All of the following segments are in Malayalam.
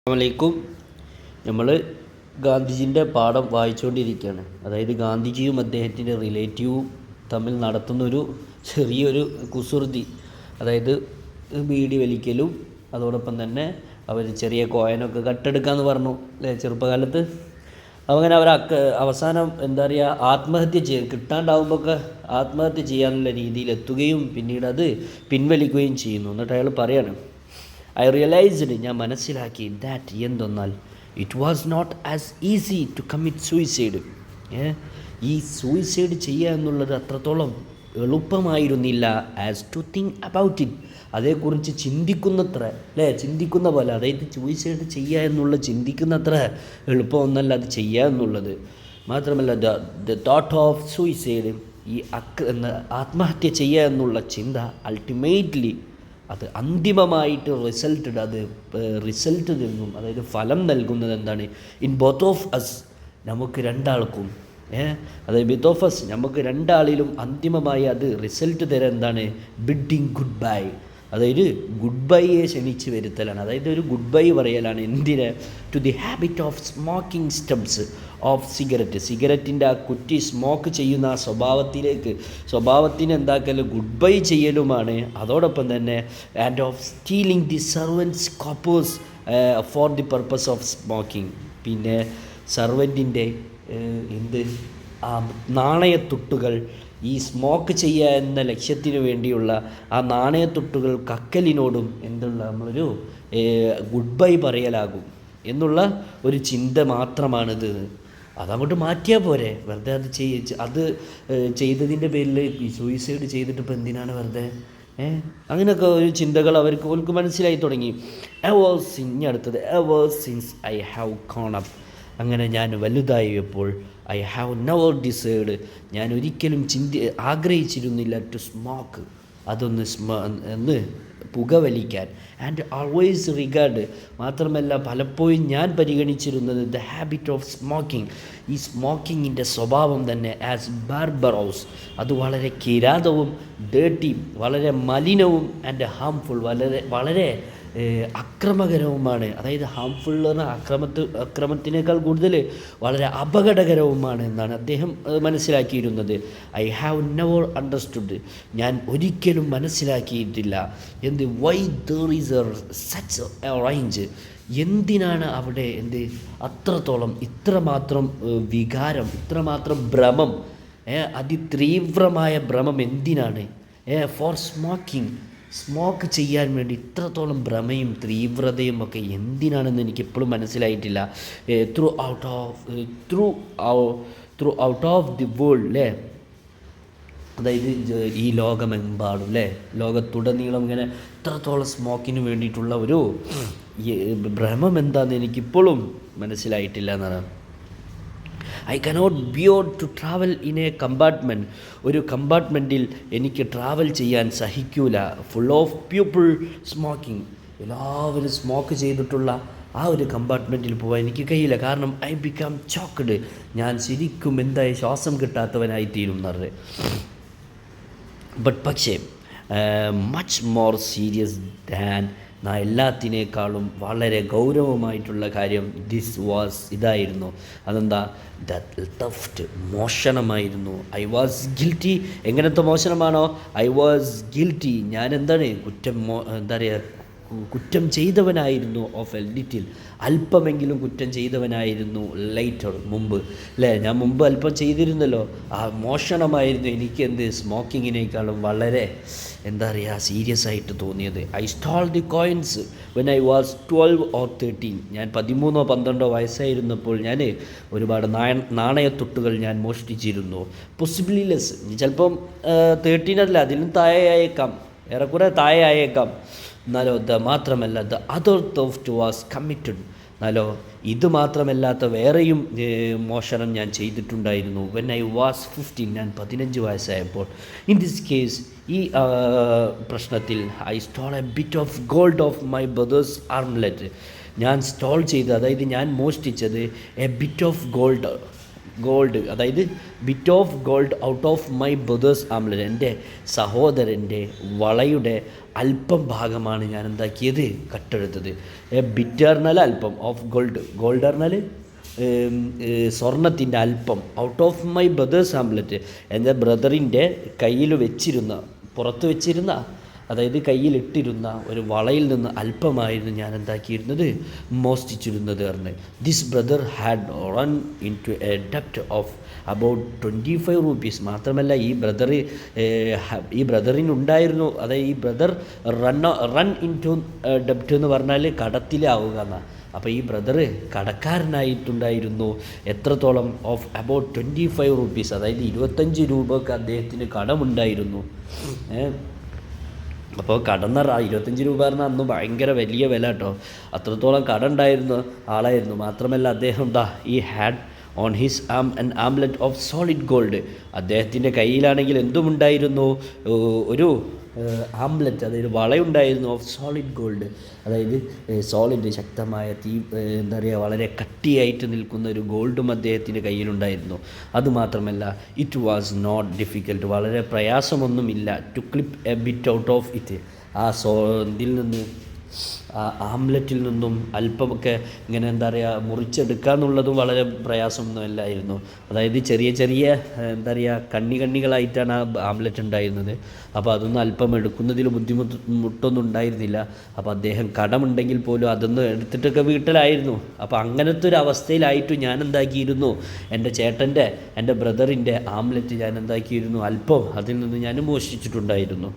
അസ്സലാമലൈക്കും. നമ്മൾ ഗാന്ധിജിൻ്റെ പാഠം വായിച്ചുകൊണ്ടിരിക്കുകയാണ്. അതായത് ഗാന്ധിജിയും അദ്ദേഹത്തിൻ്റെ റിലേറ്റീവും തമ്മിൽ നടത്തുന്നൊരു ചെറിയൊരു കുസൃതി. അതായത് ബീഡി വലിക്കലും അതോടൊപ്പം തന്നെ അവർ ചെറിയ കോയനൊക്കെ കട്ടെടുക്കാമെന്ന് പറഞ്ഞു അല്ലേ ചെറുപ്പകാലത്ത്. അങ്ങനെ അവർ അവസാനം എന്താ പറയുക ആത്മഹത്യ കിട്ടാണ്ടാവുമ്പോഴൊക്കെ ആത്മഹത്യ ചെയ്യാനുള്ള രീതിയിൽ എത്തുകയും പിന്നീട് അത് പിൻവലിക്കുകയും ചെയ്യുന്നു. എന്നിട്ട് അയാൾ പറയാണ്, ഐ റിയലൈസ്ഡ്, ഞാൻ മനസ്സിലാക്കി, ദാറ്റ് എന്തെന്നാൽ it was not as easy to commit suicide. ഈ സൂയിസൈഡ് ചെയ്യുക എന്നുള്ളത് അത്രത്തോളം എളുപ്പമായിരുന്നില്ല as to think about it, അതേക്കുറിച്ച് ചിന്തിക്കുന്നത്ര ചിന്തിക്കുന്ന പോലെ. അതായത് സൂയിസൈഡ് ചെയ്യുക എന്നുള്ള ചിന്തിക്കുന്നത്ര എളുപ്പമൊന്നല്ല അത് ചെയ്യുക എന്നുള്ളത്. മാത്രമല്ല ദ തോട്ട് ഓഫ് സൂയിസൈഡ്, ഈ ആത്മഹത്യ ചെയ്യുക എന്നുള്ള ചിന്ത അൾട്ടിമേറ്റ്ലി അത് അന്തിമമായിട്ട് റിസൾട്ട് നൽകും. അതായത് ഫലം നൽകുന്നത് എന്താണ്? ഇൻ ബോത്ത് ഓഫ് അസ്, നമുക്ക് രണ്ടാൾക്കും അതായത് ബോത്ത് ഓഫ് അസ്, നമുക്ക് രണ്ടാളിലും അന്തിമമായി അത് റിസൾട്ട് തരാൻ എന്താണ്? ബിഡിങ് ഗുഡ് ബൈ, അതായത് ഗുഡ് ബൈയെ ക്ഷണിച്ച് വരുത്തലാണ്. അതായത് ഒരു ഗുഡ് ബൈ പറയലാണ്. എന്തിന്? To the habit of smoking stubs of സിഗരറ്റിൻ്റെ ആ കുറ്റി സ്മോക്ക് ചെയ്യുന്ന ആ സ്വഭാവത്തിന് എന്താക്കൽ ഗുഡ് ബൈ ചെയ്യലുമാണ്. അതോടൊപ്പം തന്നെ and of stealing the servants coppers for the purpose of smoking, പിന്നെ സർവൻറ്റിൻ്റെ ആ നാണയത്തുട്ടുകൾ ഈ സ്മോക്ക് ചെയ്യുക എന്ന ലക്ഷ്യത്തിന് വേണ്ടിയുള്ള ആ നാണയത്തുട്ടുകൾ കക്കലിനോടും നമ്മളൊരു ഗുഡ് ബൈ പറയലാകും എന്നുള്ള ഒരു ചിന്ത മാത്രമാണിത്. അതങ്ങോട്ട് മാറ്റിയാൽ പോരെ, വെറുതെ അത് ചെയ്തതിൻ്റെ പേരിൽ ഈ സൂയിസൈഡ് ചെയ്തിട്ട് ഇപ്പോൾ എന്തിനാണ് വെറുതെ അങ്ങനെയൊക്കെ ഒരു ചിന്തകൾ അവർക്ക് മനസ്സിലായി തുടങ്ങി. Ever since I have grown up, അങ്ങനെ ഞാൻ വലുതായപ്പോൾ ഐ ഹാവ് നെവർ ഡിസൈഡ്, ഞാൻ ഒരിക്കലും ആഗ്രഹിച്ചിരുന്നില്ല ടു സ്മോക്ക്, അതൊന്ന് പുകവലിക്കാൻ. ആൻഡ് ഓൾവേസ് റിഗാർഡ്, മാത്രമല്ല പലപ്പോഴും ഞാൻ പരിഗണിച്ചിരുന്നത് ദ ഹാബിറ്റ് ഓഫ് സ്മോക്കിംഗ്, ഈ സ്മോക്കിങ്ങിൻ്റെ സ്വഭാവം തന്നെ ആസ് ബാർബറോസ്, അത് വളരെ കിരാതവും ഡേർട്ടിയും വളരെ മലിനവും ആൻഡ് ഹാംഫുൾ, വളരെ അക്രമകരവുമാണ്. അതായത് ഹാംഫുൾ എന്ന് പറഞ്ഞാൽ അക്രമത്തിനേക്കാൾ കൂടുതൽ വളരെ അപകടകരവുമാണ് എന്നാണ് അദ്ദേഹം മനസ്സിലാക്കിയിരുന്നത്. ഐ ഹാവ് നെവർ അണ്ടർസ്റ്റുഡ്, ഞാൻ ഒരിക്കലും മനസ്സിലാക്കിയിട്ടില്ല why there is such a range, എന്തിനാണ് അവിടെ അത്രത്തോളം ഇത്രമാത്രം വികാരം, ഇത്രമാത്രം ഭ്രമം, അതിതീവ്രമായ ഭ്രമം എന്തിനാണ്? ഫോർ സ്മോക്ക് ചെയ്യാൻ വേണ്ടി ഇത്രത്തോളം ഭ്രമയും തീവ്രതയും ഒക്കെ എന്തിനാണെന്ന് എനിക്കെപ്പോഴും മനസ്സിലായിട്ടില്ല. Through out of the world അതായത് ഈ ലോകമെമ്പാടും ലോകത്തുടനീളം ഇങ്ങനെ ഇത്രത്തോളം സ്മോക്കിന് വേണ്ടിയിട്ടുള്ള ഒരു ഭ്രമം എന്താണെന്ന് എനിക്കിപ്പോഴും മനസ്സിലായിട്ടില്ല എന്നാണ്. I cannot bear to travel in a compartment, ഒരു കമ്പാർട്ട്മെൻറ്റിൽ എനിക്ക് ട്രാവൽ ചെയ്യാൻ സഹിക്കൂല. ഫുൾ ഓഫ് പീപ്പിൾ സ്മോക്കിംഗ്, എല്ലാവരും സ്മോക്ക് ചെയ്തിട്ടുള്ള ആ ഒരു കമ്പാർട്ട്മെൻറ്റിൽ പോകാൻ എനിക്ക് കഴിയില്ല. കാരണം ഐ ബിക്കം ചോക്ക്ഡ്, ഞാൻ ശരിക്കും ശ്വാസം കിട്ടാത്തവനായിത്തീരും എന്ന് പറഞ്ഞത്. പക്ഷേ മച്ച് മോർ സീരിയസ് ദാൻ, എല്ലാത്തിനേക്കാളും വളരെ ഗൗരവമായിട്ടുള്ള കാര്യം ഇതായിരുന്നു. അതെന്താ? ദാറ്റ് തെഫ്റ്റ്, മോഷണമായിരുന്നു. I was guilty. എങ്ങനത്തെ മോഷണമാണോ? ഐ വാസ് ഗിൽറ്റി, ഞാൻ കുറ്റം ചെയ്തവനായിരുന്നു. ഓഫ് എ ലിറ്റിൽ, അല്പമെങ്കിലും കുറ്റം ചെയ്തവനായിരുന്നു. ലേറ്റർ, മുമ്പ് ഞാൻ മുമ്പ് അല്പം ചെയ്തിരുന്നല്ലോ. ആ മോഷണമായിരുന്നു എനിക്ക് സ്മോക്കിങ്ങിനേക്കാളും വളരെ സീരിയസ് ആയിട്ട് തോന്നിയത്. I stole the coins when I was 12 or 13, ഞാൻ 13 or 12 വയസ്സായിരുന്നപ്പോൾ ഞാൻ ഒരുപാട് നാണയത്തൊട്ടുകൾ ഞാൻ മോഷ്ടിച്ചിരുന്നു. പോസിബിളി ലെസ്, ചിലപ്പം 13 അല്ല, അതിലും താഴെ ആയേക്കാം, ഏറെക്കുറെ താഴെ ആയേക്കാം. എന്നാലോ മാത്രമല്ല the other theft was committed, എന്നാലോ ഇത് മാത്രമല്ലാത്ത വേറെയും മോഷണം ഞാൻ ചെയ്തിട്ടുണ്ടായിരുന്നു. വെൻ ഐ വാസ് 15, ഞാൻ 15 വയസ്സായപ്പോൾ. ഇൻ ദിസ് കേസ്, ഈ പ്രശ്നത്തിൽ I stole a bit of gold of my brother's armlet, ഞാൻ സ്റ്റോൾ ചെയ്ത്, അതായത് ഞാൻ മോഷ്ടിച്ചത് a bit of gold, gold, അതായത് bit of gold out of my brother's armlet, എൻ്റെ സഹോദരൻ്റെ വളയുടെ അല്പം ഭാഗമാണ് ഞാൻ എന്താക്കിയത്, കട്ടെടുത്തത്. ബിറ്റ് പറഞ്ഞാൽ അല്പം, ഓഫ് ഗോൾഡ്, ഗോൾഡ് പറഞ്ഞാൽ സ്വർണത്തിൻ്റെ അല്പം, out of my brother's armlet, എൻ്റെ ബ്രദറിൻ്റെ കയ്യിൽ വെച്ചിരുന്ന, പുറത്ത് വെച്ചിരുന്ന, അതായത് കയ്യിലിട്ടിരുന്ന ഒരു വളയിൽ നിന്ന് അല്പമായിരുന്നു ഞാൻ എന്താക്കിയിരുന്നത്, മോഷ്ടിച്ചിരുന്നത് പറഞ്ഞ്. This brother had run into a ഡെപ്റ്റ് ഓഫ് അബൌട്ട് 25 rupees. മാത്രമല്ല ഈ ബ്രദറിനുണ്ടായിരുന്നു, അതായത് ഈ ബ്രദർ റൺ ഇൻ ടു ഡെപ്റ്റ് എന്ന് പറഞ്ഞാൽ കടത്തിലാവുക എന്നാണ്. അപ്പോൾ ഈ ബ്രദർ കടക്കാരനായിട്ടുണ്ടായിരുന്നു. എത്രത്തോളം, ഓഫ് അബൌട്ട് 25 rupees, അതായത് 25 രൂപക്ക് അദ്ദേഹത്തിന് കടമുണ്ടായിരുന്നു. അപ്പോൾ കടം 25 രൂപ പറഞ്ഞാൽ അന്ന് ഭയങ്കര വലിയ വില കേട്ടോ. അത്രത്തോളം കടം ഉണ്ടായിരുന്ന ആളായിരുന്നു. മാത്രമല്ല അദ്ദേഹം ഈ had on his an omelette of solid gold, അദ്ദേഹത്തിൻ്റെ കയ്യിലാണെങ്കിൽ എന്തുമുണ്ടായിരുന്നു, ഒരു ആംലെറ്റ്, അതായത് വളയുണ്ടായിരുന്നു, ഓഫ് സോളിഡ് ഗോൾഡ്, അതായത് സോളിഡ്, ശക്തമായ എന്താ പറയുക, വളരെ കട്ടിയായിട്ട് നിൽക്കുന്ന ഒരു ഗോൾഡും അദ്ദേഹത്തിൻ്റെ കയ്യിലുണ്ടായിരുന്നു. അതുമാത്രമല്ല ഇറ്റ് വാസ് നോട്ട് ഡിഫിക്കൽട്ട്, വളരെ പ്രയാസമൊന്നുമില്ല, to clip a bit out of it, ഇതിൽ നിന്ന്, ആ ആംലെറ്റിൽ നിന്നും അല്പമൊക്കെ ഇങ്ങനെ എന്താ പറയുക മുറിച്ചെടുക്കുക എന്നുള്ളതും വളരെ പ്രയാസമൊന്നുമല്ലായിരുന്നു. അതായത് ചെറിയ ചെറിയ എന്താ പറയുക കണ്ണികളായിട്ടാണ് ആ ആംലെറ്റ് ഉണ്ടായിരുന്നത്. അപ്പോൾ അതൊന്നും അല്പം എടുക്കുന്നതിൽ ബുദ്ധിമുട്ടൊന്നും ഉണ്ടായിരുന്നില്ല. അപ്പോൾ അദ്ദേഹം കടമുണ്ടെങ്കിൽ പോലും അതൊന്നും എടുത്തിട്ടൊക്കെ വീട്ടിലായിരുന്നു. അപ്പോൾ അങ്ങനത്തെ ഒരു അവസ്ഥയിലായിട്ട് ഞാൻ എന്താക്കിയിരുന്നു, എൻ്റെ ബ്രദറിൻ്റെ ആംലെറ്റ് ഞാൻ എന്താക്കിയിരുന്നു, അല്പം അതിൽ നിന്ന് ഞാൻ മോഷ്ടിച്ചിട്ടുണ്ടായിരുന്നു.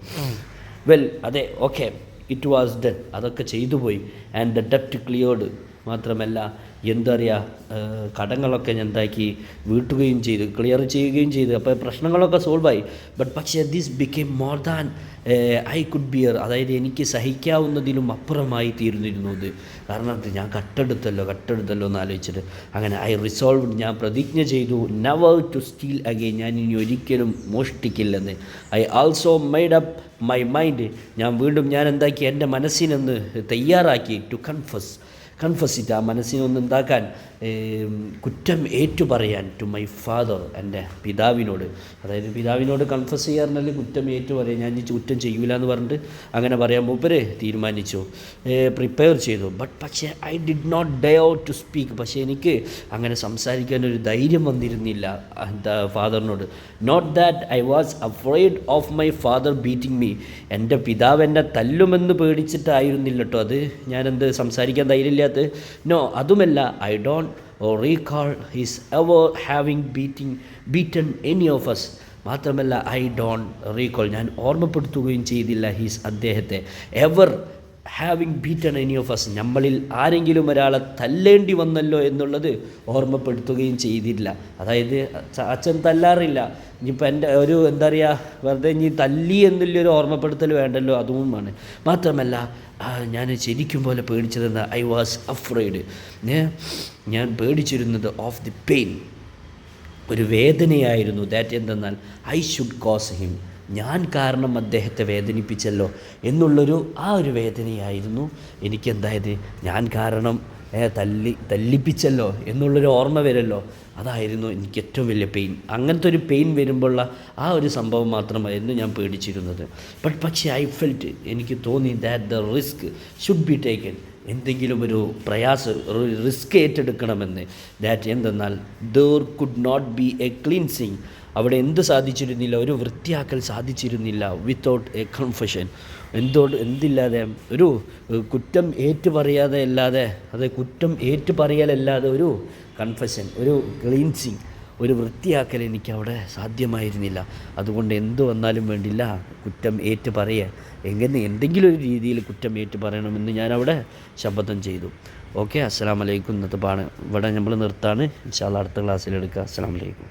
അതെ, ഓക്കെ, ഇറ്റ് വാസ് ഡൺ, അതൊക്കെ ചെയ്തു പോയി. ആൻഡ് ദ ഡെപ്റ്റ് ക്ലിയർഡ്, മാത്രമല്ല എന്താ പറയുക, കടങ്ങളൊക്കെ ഞാൻ എന്താക്കി വീട്ടുകയും ചെയ്തു, ക്ലിയർ ചെയ്യുകയും ചെയ്തു. അപ്പോൾ പ്രശ്നങ്ങളൊക്കെ സോൾവായി. പക്ഷേ this became more than I could bear, അതായത് എനിക്ക് സഹിക്കാവുന്നതിലും അപ്പുറമായി തീർന്നിരുന്നു ഇത്. കാരണം ഞാൻ കട്ടെടുത്തല്ലോ എന്ന് ആലോചിച്ചിട്ട് അങ്ങനെ ഐ റിസോൾവ്, ഞാൻ പ്രതിജ്ഞ ചെയ്തു, നെവർ ടു സ്റ്റീൽ അഗെയിൻ, ഞാൻ ഇനി ഒരിക്കലും മോഷ്ടിക്കില്ലെന്ന്. I also made up my mind, ഞാൻ എന്താക്കി, എൻ്റെ മനസ്സിനൊന്ന് തയ്യാറാക്കി, ടു കൺഫസിറ്റ്, ആ മനസ്സിനൊന്ന് എന്താക്കാൻ, കുറ്റം ഏറ്റുപറയാൻ, ടു മൈ ഫാദർ, എൻ്റെ പിതാവിനോട്. അതായത് പിതാവിനോട് കൺഫസ് ചെയ്യാറുണ്ടല്ലോ, കുറ്റം ഏറ്റുപറയാൻ, ഞാൻ ഈ കുറ്റം ചെയ്യൂല എന്ന് പറഞ്ഞിട്ട് അങ്ങനെ പറയാൻ മൂപ്പര് തീരുമാനിച്ചു, പ്രിപ്പയർ ചെയ്തു. പക്ഷേ I did not dare to speak, പക്ഷേ എനിക്ക് അങ്ങനെ സംസാരിക്കാനൊരു ധൈര്യം വന്നിരുന്നില്ല എന്താ ഫാദറിനോട്. Not that I was afraid of my father beating me, എൻ്റെ പിതാവ് എന്നെ തല്ലുമെന്ന് പേടിച്ചിട്ടായിരുന്നില്ല കേട്ടോ അത് ഞാനെന്ത് സംസാരിക്കാൻ ധൈര്യമില്ലാത്ത. നോ, അതുമല്ല, I don't recall his ever having beaten any of us, മാത്രമല്ല ഐ ഡോണ്ട് റീകോൾ, ഞാൻ ഓർമ്മപ്പെടുത്തുകയും ചെയ്തില്ല, അദ്ദേഹത്തെ ever having beaten any of us, നമ്മളിൽ ആരെങ്കിലും ഒരാളെ തല്ലേണ്ടി വന്നല്ലോ എന്നുള്ളത് ഓർമ്മപ്പെടുത്തുകയും ചെയ്തില്ല. അതായത് അച്ഛൻ തല്ലാറില്ല, ഇനിയിപ്പോൾ എൻ്റെ ഒരു എന്താ പറയുക, വെറുതെ ഇനി തല്ലി എന്നുള്ളൊരു ഓർമ്മപ്പെടുത്തൽ വേണ്ടല്ലോ, അതുമാണ്. മാത്രമല്ല ഞാൻ ശരിക്കും പോലെ പേടിച്ചതെന്ന്, ഐ വാസ് അഫ്രെയ്ഡ്, ഞാൻ പേടിച്ചിരുന്നത് ഓഫ് ദി പെയിൻ, ഒരു വേദനയായിരുന്നു. ദാറ്റ് എന്തെന്നാൽ ഐ ഷുഡ് കോസ് ഹിം, ഞാൻ കാരണം അദ്ദേഹത്തെ വേദനിപ്പിച്ചല്ലോ എന്നുള്ളൊരു ഒരു വേദനയായിരുന്നു എനിക്കെന്തായത്, ഞാൻ കാരണം തല്ലിപ്പിച്ചല്ലോ എന്നുള്ളൊരു ഓർമ്മ വരുമല്ലോ, അതായിരുന്നു എനിക്ക് ഏറ്റവും വലിയ പെയിൻ. അങ്ങനത്തെ ഒരു പെയിൻ വരുമ്പോഴുള്ള ഒരു സംഭവം മാത്രമായിരുന്നു ഞാൻ പേടിച്ചിരുന്നത്. പക്ഷേ ഐ ഫെൽറ്റ്, എനിക്ക് തോന്നി that the risk should be taken, എന്തെങ്കിലും ഒരു റിസ്ക് ഏറ്റെടുക്കണമെന്ന്. ദാറ്റ് എന്തെന്നാൽ there could not be a cleansing, അവിടെ എന്ത് സാധിച്ചിരുന്നില്ല, ഒരു വൃത്തിയാക്കൽ സാധിച്ചിരുന്നില്ല, വിത്തൗട്ട് എ കൺഫഷൻ, എന്തില്ലാതെ, ഒരു കുറ്റം ഏറ്റുപറയാതെ അല്ലാതെ, അത് കുറ്റം ഏറ്റുപറയലല്ലാതെ ഒരു കൺഫഷൻ, ഒരു ക്ലീൻസിങ്, ഒരു വൃത്തിയാക്കൽ എനിക്കവിടെ സാധ്യമായിരുന്നില്ല. അതുകൊണ്ട് എന്ത് വന്നാലും വേണ്ടില്ല, കുറ്റം ഏറ്റുപറയാൻ, എന്തെങ്കിലും ഒരു രീതിയിൽ കുറ്റം ഏറ്റുപറയണമെന്ന് ഞാനവിടെ ശപഥം ചെയ്തു. ഓക്കെ, അസ്സലാമു അലൈക്കും. ഇന്നത്തെ ഇവിടെ നമ്മൾ നിർത്താണ്. ഇൻഷാ അല്ലാഹ് അടുത്ത ക്ലാസ്സിലെടുക്കുക. അസ്സലാമു അലൈക്കും.